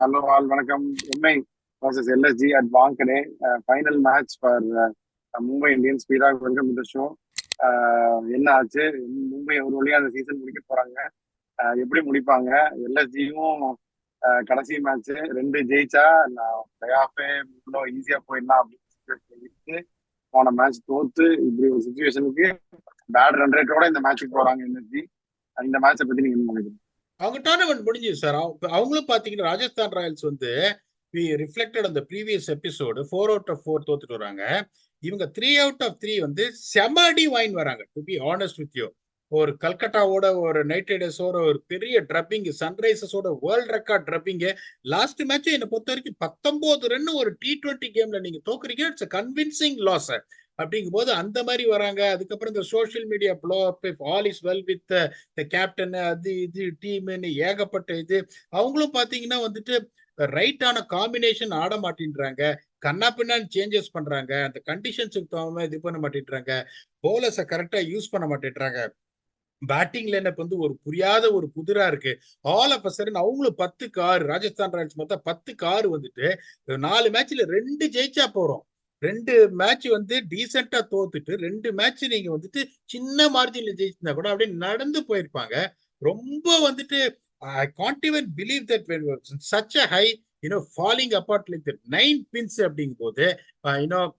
Hello all வணக்கம். MI vs LSG at Wankhede final match for Mumbai Indians. வீராக் welcome to the show. என்ன ஆச்சு? மும்பை ஒரு வழியா அந்த சீசன் முடிக்க போறாங்க. எப்படி முடிப்பாங்க? எல்எஸ்ஜியும் கடைசி மேட்ச் 2 ஜெயிச்சா நான் பிளே ஆஃபே இவ்வளோ ஈஸியா போயிடலாம் அப்படின்னு போன மேட்ச் தோத்து இப்படி ஒரு சுச்சுவேஷனுக்கு பேட் ரன் ரேட்டோட இந்த மேட்சுக்கு போறாங்க எல்எஸ்ஜி. இந்த மேட்சை பத்தி நீங்க என்ன நினைக்கிறீங்க? அவங்க டோர்னமெண்ட் முடிஞ்சது சார். அவங்களும் பாத்தீங்கன்னா ராஜஸ்தான் ராயல்ஸ் வந்து ரிஃப்ளெக்டட் அந்த ப்ரீவியஸ் எபிசோடு 4 out of 4 தோத்துட்டு வராங்க. இவங்க 3 out of 3 வந்து செமடி வாங்கி வராங்க. To be honest with you, ஒரு கல்கட்டாவோட ஒரு நைட் ரைடர்ஸோட ஒரு பெரிய ட்ரப்பிங், சன்ரைசர்ஸோட வேர்ல்ட் ரெக்கார்ட் ட்ரப்பிங். லாஸ்ட் மேட்ச் என்னை பொறுத்த வரைக்கும் 19 ரன் ஒரு T20 கேம்ல நீங்க தோக்குறீங்க. இட்ஸ் கன்வின்சிங் லாஸ் அப்படிங்கும் போது அந்த மாதிரி வராங்க. அதுக்கப்புறம் இந்த social media flow up, all is well with the captain, அது இது டீம்னு ஏகப்பட்ட இது. அவங்களும் பாத்தீங்கன்னா வந்துட்டு ரைட்டான காம்பினேஷன் ஆட மாட்டேன்றாங்க. கண்ணா பின்னான்னு சேஞ்சஸ் பண்றாங்க. அந்த கண்டிஷன்ஸுக்கு தகுந்த இது பண்ண மாட்டேன்றாங்க. போலர்ஸை கரெக்டா யூஸ் பண்ண மாட்டேன்றாங்க. பேட்டிங்ல எனக்கு வந்து ஒரு புரியாத ஒரு புதிரா இருக்கு. ஆல் ஆஃப் அ சடன் அவங்களும் 10க்கு 6, ராஜஸ்தான் ராயல்ஸ் மொத்தம் 10க்கு 6 வந்துட்டு 4 மேட்ச்ல 2 ஜெயிச்சா போறோம். 2 மேட்ச் வந்து டீசெண்டா தோத்துட்டு 2 மேட்ச் நீங்க வந்துட்டு சின்ன மார்ஜின்ல ஜெயிச்சிருந்தா கூட அப்படியே நடந்து போயிருப்பாங்க. ரொம்ப வந்துட்டு I can't even believe that such a high falling apart like that 9 pins அப்படிங்கும் போது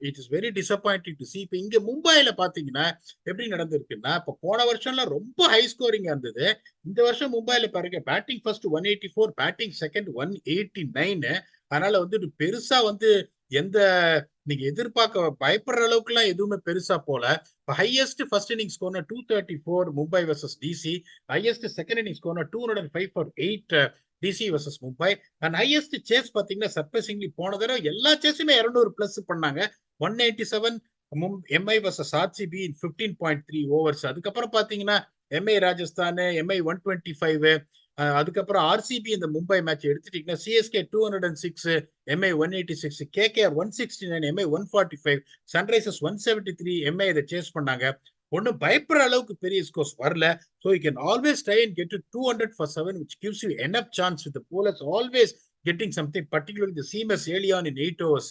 it is very disappointing to see. இப்ப இங்க மும்பைல பாத்தீங்கன்னா எப்படி நடந்திருக்குன்னா, இப்ப போன வருஷம்லாம் ரொம்ப ஹை ஸ்கோரிங்கா இருந்தது. இந்த வருஷம் மும்பைல பாருங்க, பேட்டிங் ஃபர்ஸ்ட் 184, பேட்டிங் செகண்ட் 189. அதனால வந்து பெருசா வந்து எந்த நீங்க எதிர்பார்க்க பயப்படுற அளவுக்கு எல்லாம் எதுவுமே பெருசா போல. Highest first inning score 234 Mumbai versus DC. Highest second inning score 205 for 8 DC versus Mumbai. And highest chase பாத்தீங்கன்னா சர்ப்ரைசிங்லி போன தடவை எல்லா சேஸுமே 200 பிளஸ் பண்ணாங்க. 197 MI versus RCB in 15.3 overs. அதுக்கப்புறம் பாத்தீங்கன்னா எம்ஐ ராஜஸ்தான், எம்ஐ 125. அதுக்கப்புறம் ஆர்சிபி இந்த மும்பை மேட்ச் எடுத்துட்டீங்கன்னா CSK 206, MI 186, KKR 169, MI 145, Sunrisers 173, MI இதை சேஸ் பண்ணாங்க. ஒன்னும் பயப்படுற அளவுக்கு பெரிய ஸ்கோர்ஸ் வரல. So you can always try and get to 200 for 7, which gives you enough chance with the bowlers always getting something, particularly the seamers early on in 8 overs.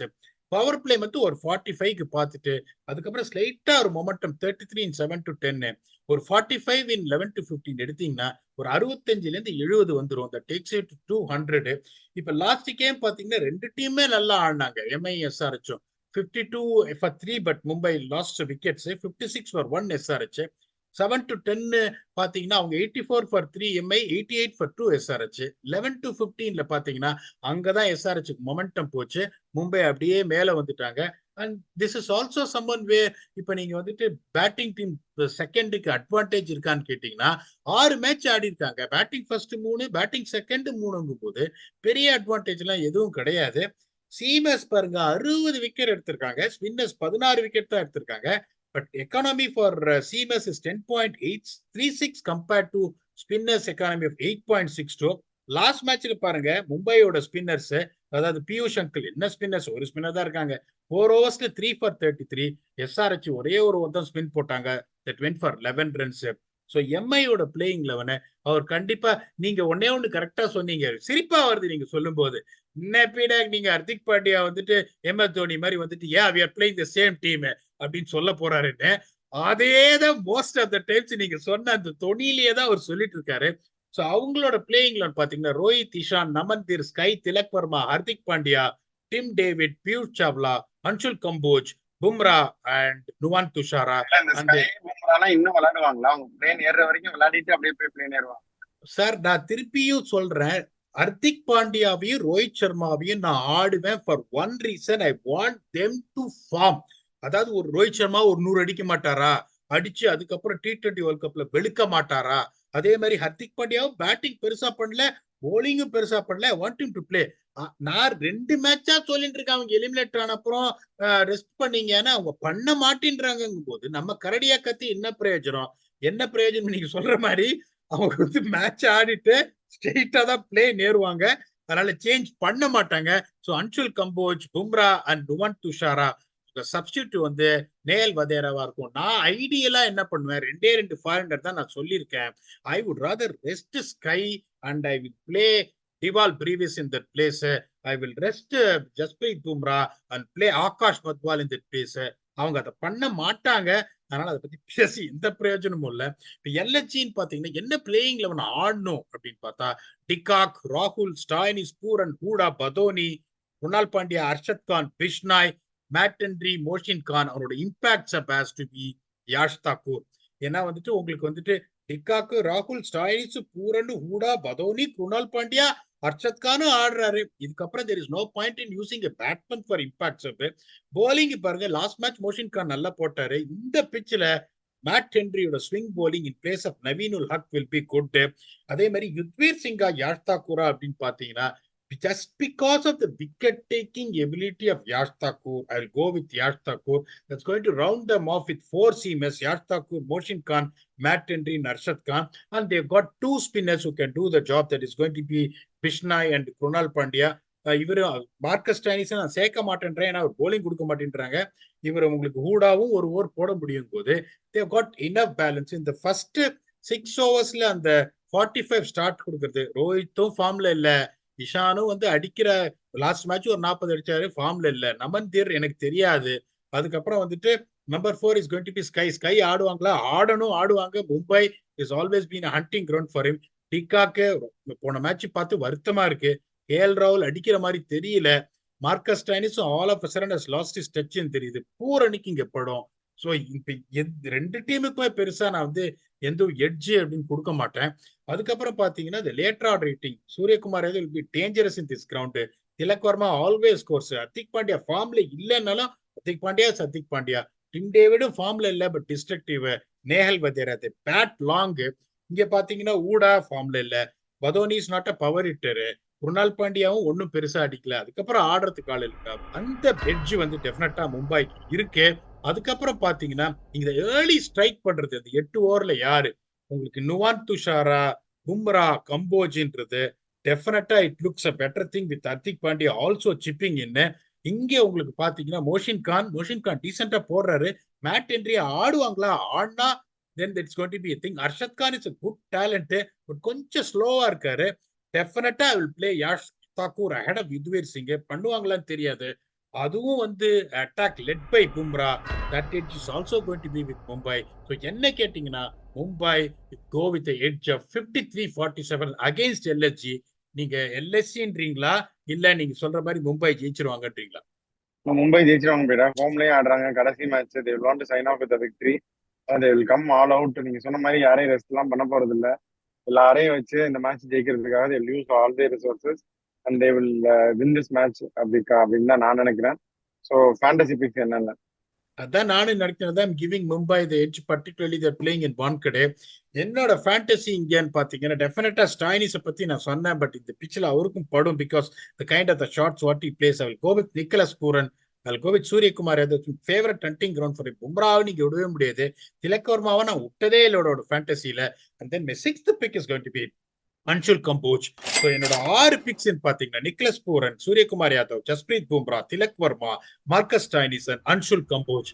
Power play மட்டும் ஒரு 45க்கு பார்த்துட்டு அதுக்கப்புறம் ஸ்லைட்டா ஒரு மொமெண்டம் 33 in 7 to 10, ஒரு 45 in 11 to 15 எடுத்தீங்கன்னா ஒரு 65ல இருந்து 70 வந்துடும். that takes it to 200. இப்ப லாஸ்ட் கேம் பாத்தீங்கன்னா 2 டீமே நல்லா ஆடினாங்க. MI SRH 52 for 3, but Mumbai lost wickets. 56 for 1 SRH. 7 to 10 பாத்தீங்கன்னா அவங்க 84 for 3 MI, 88 for 2 SRH. 11 to 15ல பாத்தீங்கன்னா அங்கதான் SRH மொமெண்டம் போச்சு. மும்பை அப்படியே மேல வந்துட்டாங்க. And this is also common way. இப்ப நீங்க வந்துட்டு பேட்டிங் டீம் செகண்டுக்கு அட்வான்டேஜ் இருக்கான்னு கேட்டீங்கன்னா 6 மேட்ச் ஆடி இருக்காங்க. பேட்டிங் ஃபர்ஸ்ட் 3, பேட்டிங் செகண்ட் 3ங்கும் போது பெரிய அட்வான்டேஜ் எல்லாம் எதுவும் கிடையாது. சீமர்ஸ் பாருங்க 60 விக்கெட் எடுத்திருக்காங்க. ஸ்பின்னர்ஸ் 16 விக்கெட் தான் எடுத்திருக்காங்க. But economy for seamers is 10.836 compared to spinners economy of 8.62. Last மேட்ச்ல பாருங்க மும்பையோட ஸ்பின்னர்ஸ், அதாவது பியூஷ் அங்கிள், என்ன ஸ்பின்னர்ஸ், ஒரு ஸ்பின்னர் தான் இருக்காங்க. 4 overs 3 for 33. SRH ஒரே ஒரு ஒருத்தன் ஸ்பின் போட்டாங்க. that went for 11 runs. So எம்ஐயோட பிளேயிங் 11 அவர் கண்டிப்பா, நீங்க ஒன்னே ஒண்ணு கரெக்டா சொன்னீங்க, சிரிப்பா வருது நீங்க சொல்லும் போது. நீங்க ஹர்திக் பாண்டியா வந்துட்டு MS தோனி மாதிரி வந்துட்டு we are playing the same team அப்படின்னு சொல்ல போறாருன்னு, அதேதான் மோஸ்ட் ஆஃப் த டைம்ஸ் நீங்க சொன்ன அந்த தொனிலேயே தான் அவர் சொல்லிட்டு இருக்காரு. ஸோ அவங்களோட பிளேயிங்ல பாத்தீங்கன்னா Rohit, Ishan, Naman Dhir, Sky, Tilak Varma, Hardik Pandya, Tim David, Piyush Chawla, Anshul Kamboj, Bumrah and Nuwan Thushara. இன்னும் விளையாடுவாங்களா? அவங்க பிளேன் ஏறுற வரைக்கும் விளையாடிட்டு அப்படியே போய் பிளேன் ஏறுவாங்க. சார் நான் திருப்பியும் சொல்றேன், ஹர்திக் பாண்டியாவையும் ரோஹித் சர்மாவையும் நான் ஆடுவேன் for one reason. I want them to form. அதாவது ஒரு ரோஹித் சர்மா ஒரு 100 அடிக்க மாட்டாரா, அடிச்சு அதுக்கப்புறம் T20 வேர்ல்ட் கப்ல வெளுக்க மாட்டாரா? அதே மாதிரி ஹர்திக் பாண்டியாவும் பேட்டிங் பெருசா பண்ணல, போலிங்கும் பெருசா பண்ணல. Want him to play. நான் 2 மேட்சா சொல்லிட்டு இருக்கேன், அவங்க எலிமினேட் ஆன அப்புறம் ரெஸ்ட் பண்ணீங்கன்னா அவங்க பண்ண மாட்டேன்றாங்கும் போது நம்ம கரடியா கத்தி என்ன பிரயோஜனம்? என்ன பிரயோஜனம்? நீங்க சொல்ற மாதிரி அவங்க வந்து மேட்ச் ஆடிட்டு ஸ்ட்ரெயிட்டா தான் பிளே நேருவாங்க. அதனால சேஞ்ச் பண்ண மாட்டாங்க. So Anshul Kamboj, Bumrah and Nuwan Dushara substitute வந்து நேல் வதேராவா இருக்கும். நான் ஐடியலா என்ன பண்ணுவேன், 2 ஃபாரினர் தான் நான் சொல்லியிருக்கேன். I would rather rest sky and I will play Hival Brevis in that place. I will rest Jasprit Bumrah and play Akash Patwal in that place. அவங்க அதை பண்ண மாட்டாங்க. அதனால அதை பத்தி பேசி எந்த பிரயோஜனமும் இல்ல. இப்ப எல்எச்சின்னு பாத்தீங்கன்னா என்ன பிளேயிங் லெவன் ஆடணும் அப்படின்னு பார்த்தா டிகாக், ராகுல், Stoinis, Pooran, Hooda, Badoni, Krunal Pandya, Arshad Khan, Bishnoi, Matt Henry, Mohsin Khan. அவரோட impact has to be Yash Thakur. ஏன்னா வந்துட்டு உங்களுக்கு வந்துட்டு டிக்காக்கு, ராகுல், ஸ்டாயினிஸ், பூரன், ஹூடா, பதோனி, குணால் பாண்டியா, அர்ஷத் கானும் ஆடுறாரு. இதுக்கப்புறம் there is no point in using a batsman for impact sub. bowling பாருங்க, லாஸ்ட் மேட்ச் மோஷின் கான் நல்லா போட்டாரு. இந்த பிட்ச்ல மேட் ஹென்ரியோட swing bowling in place of Naveen-ul Haq will be good. அதே மாதிரி யுத்வீர் சிங்கா, யாஷ் தாக்கூரா அப்படின்னு பாத்தீங்கன்னா just because of the wicket taking ability of Yash Thakur, I'll go with Yash Thakur. That's going to round them off with 4 seamers, Yash Thakur, Moshin Khan, Matt Henry, Narshad Khan. And they've got 2 spinners who can do the job. That is going to be Bishnai and Krunal Pandya. இவர் Marcus Stoinis நான் சேர்க்க மாட்டேன்றேன், ஏன்னா அவர் polling கொடுக்க மாட்டேன்றாங்க. இவர் உங்களுக்கு ஹூடாவும் ஒரு over போட முடியும் போது தேவ் காட் இனஃப் பேலன்ஸ். இந்த ஃபர்ஸ்ட் 6 ஓவர்ஸ்ல அந்த 45 ஸ்டார்ட் கொடுக்கறது. ரோஹித்தும் ஃபார்ம்ல இல்ல, இஷானும் வந்து அடிக்கிற லாஸ்ட் மேட்ச் ஒரு 40 அடிச்சாரு, ஃபார்ம்ல இல்ல. நமன்தீர் எனக்கு தெரியாது. அதுக்கப்புறம் வந்துட்டு number 4 is going to be SKY ஆடுவாங்களா? ஆடுவாங்க. Mumbai is always been hunting ground for him. டிகாக்கு போன மேட்ச் பார்த்து வருத்தமா இருக்கு. கேஎல் ராகுல் அடிக்கிற மாதிரி தெரியல. மார்க்கஸ் ஸ்டாயினிஸும் all of sudden has lost his டச்னு தெரியுது. பூரணிக்கு இங்க படம். ஸோ இப்ப ரெண்டு டீமுக்குமே பெருசா நான் வந்து எந்த எட்ஜ் அப்படின்னு கொடுக்க மாட்டேன். அதுக்கப்புறம் பாத்தீங்கன்னா இந்த later order rating Suryakumar will be dangerous in this ground. Tilak Varma always scores. Hardik Pandya ஃபார்ம்ல இல்லைன்னாலும் ஹர்திக் பாண்டியா. டிம் டேவிடும் ஃபார்ம்ல இல்ல, but destructive. Nehal Wadhera bat long. இங்க பாத்தீங்கன்னா ஊடா ஃபார்ம்ல இல்ல. Badoni is not a power hitter. Krunal பாண்டியாவும் ஒன்னும் பெருசா அடிக்கல. அதுக்கப்புறம் ஆடுறதுக்கு ஆள் இருக்கா? அந்த எட்ஜ் வந்து டெஃபினட்டா மும்பைக்கு இருக்கு. அதுக்கப்புறம் பாத்தீங்கன்னா இந்த ஏர்லி ஸ்ட்ரைக் பண்றது அந்த 8 ஓவர்ல யாரு உங்களுக்கு நுவான் துஷாரா, பும்ரா, கம்போஜின்றது definitely it looks a better thing with Hardik Pandya also chipping in. இங்க உங்களுக்கு பாத்தீங்கன்னா மோஷின் கான் டீசெண்டா போடுறாரு. மேட் ஹென்ரி ஆடுவாங்களா? ஆடினா then that's going to be a thing. Arshad Khan is a good talent, but கொஞ்சம் ஸ்லோவா இருக்காரு. டெஃபினட்டா I will play Yash Thakur ahead of Yudhvir Singh. பண்ணுவாங்களான்னு தெரியாது. அதுவும் வந்து attack led by Bumrah. That edge is also going to be with Mumbai. So என்ன கேட்டீங்கன்னா Mumbai go with edge of 53-47 against LSG. நீங்க எல்எஸ்சின்றீங்களா இல்ல நீங்க சொல்ற மாதிரி மும்பை ஜெயிச்சிருவாங்கன்றீங்களா? மும்பை ஜெயிச்சிருவாங்க போயிடா. ஹோம்லயே ஆடுறாங்க. கடைசி match they want to sign off with a victory and they will come all out. நீங்க சொன்ன மாதிரி யாரையும் ரெஸ்ட் எல்லாம் பண்ண போறது இல்ல. எல்லாரையும் வச்சு இந்த match ஜெயிக்கிறதுக்காக they will use all their resources and they will win this match அப்படின்னு தான் நான் நினைக்கிறேன். ஸோ ஃபேண்டசி பிக்ஸ் என்னென்ன? அதான் நானும் நினைக்கிறேன். Giving Mumbai the edge, particularly their playing in Wankhede. என்னோட ஃபேண்டசி இங்கன்னு பாத்தீங்கன்னா டெஃபினட்டா ஸ்டாயினிஸை பத்தி நான் சொன்னேன், பட் இந்த பிச்சில் அவருக்கும் படும். Because the kind of the shots what he plays. I will go with Nicholas Pooran, I will go with Suryakumar. Favourite hunting ground for பும்ராவை நீங்க விடவே முடியாது. திலக் வர்மாவை நான் விட்டதே இல்லோட ஃபேண்டசியில. And then my 6th pick is going to be Anshul Kamboj. So என்னோட 6 பிக்ஸ் பாத்தீங்கன்னா Nicholas Pooran, Suryakumar Yadav, Jasprit Bumrah, Tilak Varma, Marcus Stoinis and Anshul Kamboj.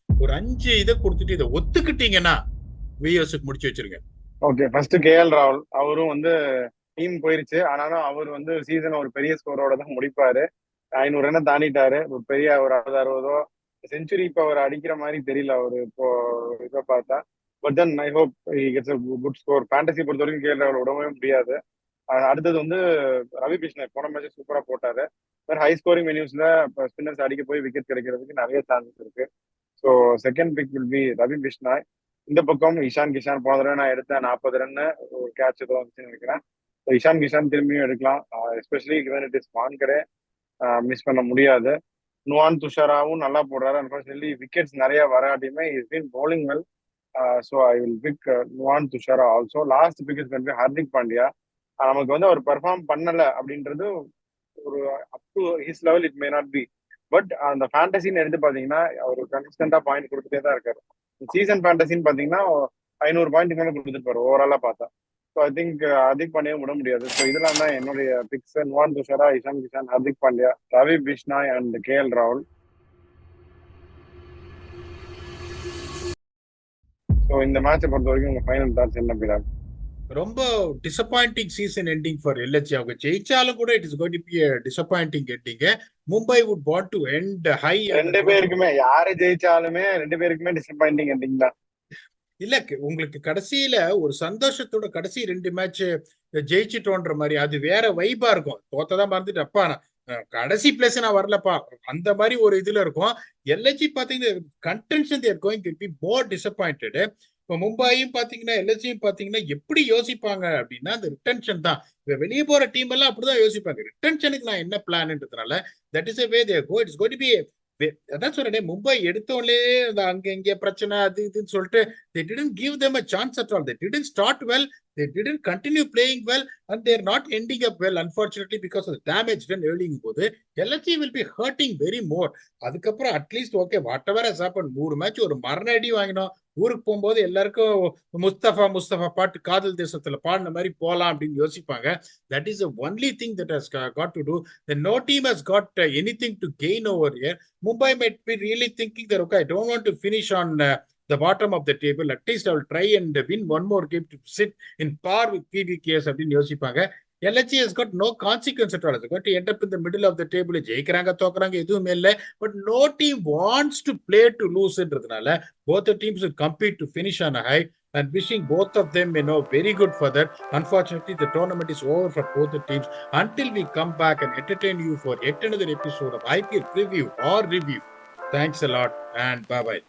ஒரு 5 இதை கொடுத்துட்டு இதை ஒத்துக்கிட்டீங்கன்னா விஎஸ்க்கு முடிச்சு வச்சிருங்க. ஓகே, ஃபர்ஸ்ட் கேஎல் ராகுல். அவரும் வந்து டீம் போயிருச்சு, ஆனாலும் அவர் வந்து சீசன் ஒரு பெரிய ஸ்கோரோட தான் முடிப்பாரு. 500 ரன் தாண்டிட்டாரு. ஒரு பெரிய ஒரு 60 செஞ்சுரி இப்போ அவர் அடிக்கிற மாதிரி தெரியல அவரு இப்போ இதை பார்த்தா. But then I hope he gets a good score. Fantasy பொறுத்த வரைக்கும் கேஎல் ராகுல் விடவே முடியாது. அடுத்தது வந்து ரவி பிஷ்னாய் போன மேட்ச் சூப்பரா போட்டாரு. ஹை ஸ்கோரிங் வென்யூஸ்ல ஸ்பின்னர்ஸ் அடிக்க போய் விக்கெட் கிடைக்கிறதுக்கு நிறைய சான்சஸ் இருக்கு. So second pick will be Ravi Bishnoi. இந்த பக்கம் இஷான் கிஷான் போன தடவை நான் எடுத்தேன் 40 ரன் ஒரு கேட்ச் ஏதோ வந்துச்சுன்னு நினைக்கிறேன். ஸோ இஷான் கிஷான் திரும்பியும் எடுக்கலாம். Especially given it is Wankhede miss பண்ண முடியாது. நுவான் துஷாராவும் நல்லா போடுறாரு. அன்ஃபார்ச்சுனேட்லி விக்கெட்ஸ் நிறைய வராட்டியுமே is been bowling well. So I will pick Nuwan Tushara also. Last pick is going to be Hardik Pandya. நமக்கு வந்து அவர் பெர்ஃபார்ம் பண்ணல அப்படின்றது ஒரு up to his level it may not be. But அந்த ஃபேண்டசின்னு எடுத்து பாத்தீங்கன்னா அவர் கன்சிஸ்டன்டா பாயிண்ட் கொடுத்துட்டே தான் இருக்காரு. சீசன் ஃபேண்டசின்னு பாத்தீங்கன்னா 500 பாயிண்ட் மேல கொடுத்துருப்பாரு ஓவராலா பார்த்தா. ஸோ ஐ திங்க் ஹர்திக் பாண்டியாவும் விட முடியாது. ஸோ இதெல்லாம் தான் என்னுடைய picks. Nuwan Thushara, Ishan Kishan, Hardik Pandya, Ravi Bishnoi and KL ராகுல். ஸோ இந்த மேட்சை பொறுத்த வரைக்கும் உங்க ஃபைனல் தாட்ஸ் என்ன பிராக்? ரொம்ப disappointing season ending for LSG. அவங்க ஜெயிச்சாலும் கூட it is going to be a disappointing ending. Mumbai would want to end high. ரெண்டு பேருக்குமே யாரு ஜெயிச்சாலுமே ரெண்டு பேருக்குமே டிசப்பாயிண்டிங் எண்டிங் தான். இல்ல உங்களுக்கு கடைசியில ஒரு சந்தோஷத்தோட கடைசி 2 மேட்ச் ஜெயிச்சிட்டோன்ற மாதிரி அது வேற வைபா இருக்கும். தோத்ததான் மறந்துட்டு அப்பா கடைசி பிளேஸ் நான் வரலப்பா அந்த மாதிரி ஒரு இதுல இருக்கும். எல்ஹெச்சி பாத்தீங்கன்னா contention they're going to be more disappointed. இப்போ மும்பையும் பாத்தீங்கன்னா எல்ஹெச்சியும் பாத்தீங்கன்னா எப்படி யோசிப்பாங்க அப்படின்னா அந்த ரிட்டன்ஷன் தான். இப்ப வெளியே போற டீம் எல்லாம் அப்படிதான் யோசிப்பாங்க. ரிட்டன்ஷனுக்கு நான் என்ன பிளான்ன்றதுனால that is a way they go. It's going to be அதான் சொல்றேன். மும்பை எடுத்தோடனே அங்க இங்க பிரச்சனை அது இதுன்னு சொல்லிட்டு they didn't give them a chance at all. They didn't start well. They didn't continue playing well and they're not ending up well unfortunately because of the damage done early போது LHC will be hurting very more. அதுக்கப்புறம் at least okay what ever has happen 3 match ஒரு மரண அடி வாங்கினோம். ஊருக்கு போகும்போது எல்லாருக்கும் முஸ்தபா பாட்டு காதல் தேசத்துல பாடின மாதிரி போலாம் அப்படின்னு யோசிப்பாங்க. That is the only thing that has got to do. No team has got anything to gain over here. Mumbai might be really thinking that okay, I don't want to finish on the bottom of the table. At least I will try and win one more game to sit in par with PVKS அப்படின்னு யோசிப்பாங்க. LHC has got no consequence at all. It's got to end up in the middle of the table. ஜெயிக்கிறாங்க தோக்குறாங்க எதுவுமே இல்லை. But no team wants to play to lose-ன்றதுனால both the teams will compete to finish on a high and wishing both of them very good for that. Unfortunately, the tournament is over for both the teams. Until we come back and entertain you for yet another episode of IPL preview or review. Thanks a lot and bye-bye.